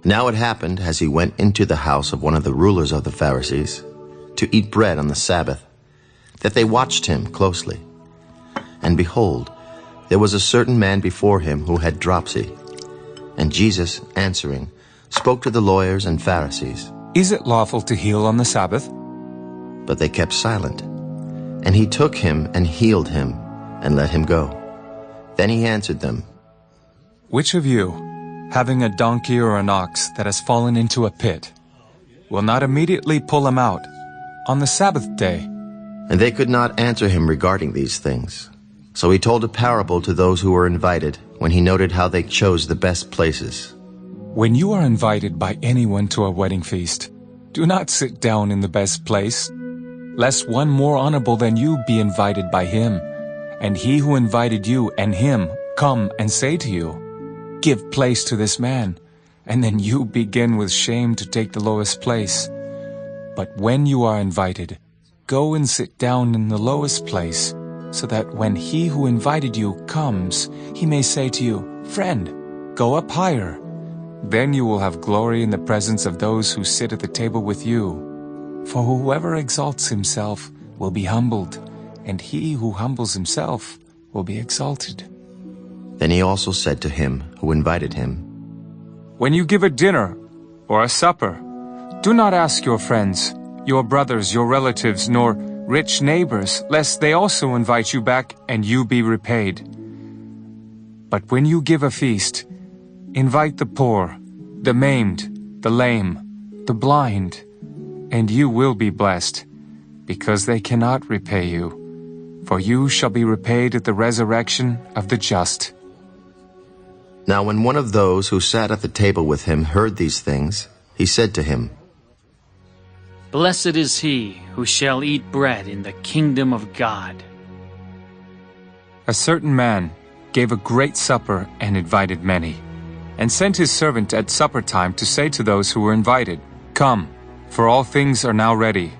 Now it happened, as he went into the house of one of the rulers of the Pharisees, to eat bread on the Sabbath, that they watched him closely. And behold, there was a certain man before him who had dropsy. And Jesus, answering, spoke to the lawyers and Pharisees. Is it lawful to heal on the Sabbath? But they kept silent. And he took him and healed him, and let him go. Then he answered them, Which of you, having a donkey or an ox that has fallen into a pit, will not immediately pull him out on the Sabbath day? And they could not answer him regarding these things. So he told a parable to those who were invited, when he noted how they chose the best places. When you are invited by anyone to a wedding feast, do not sit down in the best place, lest one more honorable than you be invited by him, and he who invited you and him come and say to you, Give place to this man, and then you begin with shame to take the lowest place. But when you are invited, go and sit down in the lowest place, so that when he who invited you comes, he may say to you, Friend, go up higher. Then you will have glory in the presence of those who sit at the table with you. For whoever exalts himself will be humbled, and he who humbles himself will be exalted. Then he also said to him who invited him, When you give a dinner or a supper, do not ask your friends, your brothers, your relatives, nor rich neighbors, lest they also invite you back and you be repaid. But when you give a feast, invite the poor, the maimed, the lame, the blind, and you will be blessed, because they cannot repay you, for you shall be repaid at the resurrection of the just. Now when one of those who sat at the table with him heard these things, he said to him, Blessed is he who shall eat bread in the kingdom of God. A certain man gave a great supper and invited many, and sent his servant at supper time to say to those who were invited, Come, for all things are now ready.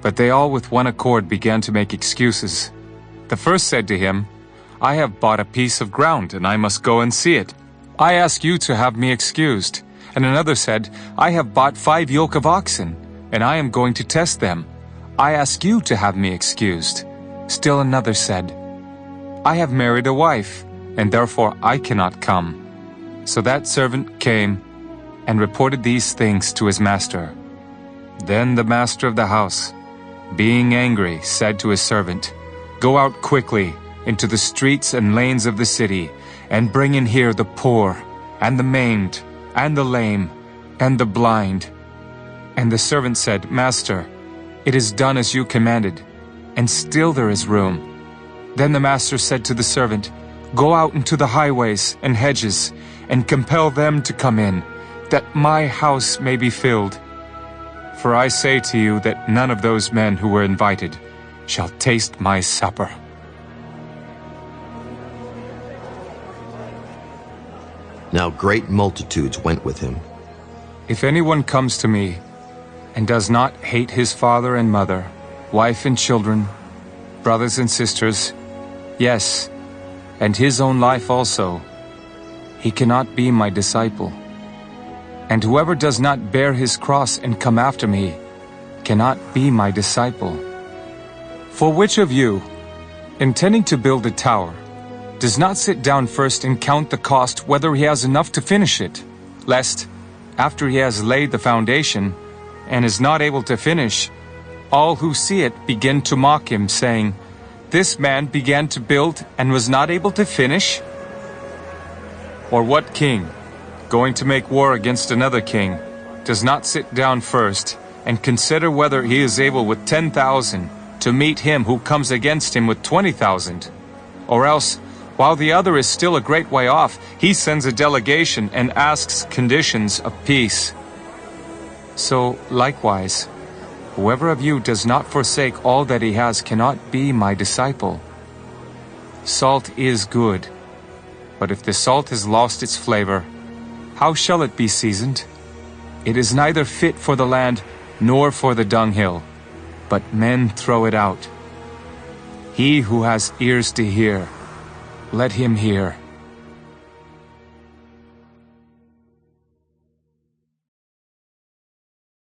But they all with one accord began to make excuses. The first said to him, I have bought a piece of ground, and I must go and see it. I ask you to have me excused. And another said, I have bought 5 yoke of oxen, and I am going to test them. I ask you to have me excused. Still another said, I have married a wife, and therefore I cannot come. So that servant came and reported these things to his master. Then the master of the house, being angry, said to his servant, Go out quickly into the streets and lanes of the city, and bring in here the poor, and the maimed, and the lame, and the blind. And the servant said, Master, it is done as you commanded, and still there is room. Then the master said to the servant, Go out into the highways and hedges, and compel them to come in, that my house may be filled. For I say to you that none of those men who were invited shall taste my supper. Now great multitudes went with him. If anyone comes to me and does not hate his father and mother, wife and children, brothers and sisters, yes, and his own life also, he cannot be my disciple. And whoever does not bear his cross and come after me cannot be my disciple. For which of you, intending to build a tower, does not sit down first and count the cost whether he has enough to finish it, lest, after he has laid the foundation, and is not able to finish, all who see it begin to mock him, saying, This man began to build and was not able to finish? Or what king, going to make war against another king, does not sit down first and consider whether he is able with 10,000 to meet him who comes against him with 20,000? Or else, while the other is still a great way off, he sends a delegation and asks conditions of peace. So, likewise, whoever of you does not forsake all that he has cannot be my disciple. Salt is good, but if the salt has lost its flavor, how shall it be seasoned? It is neither fit for the land nor for the dunghill, but men throw it out. He who has ears to hear, let him hear.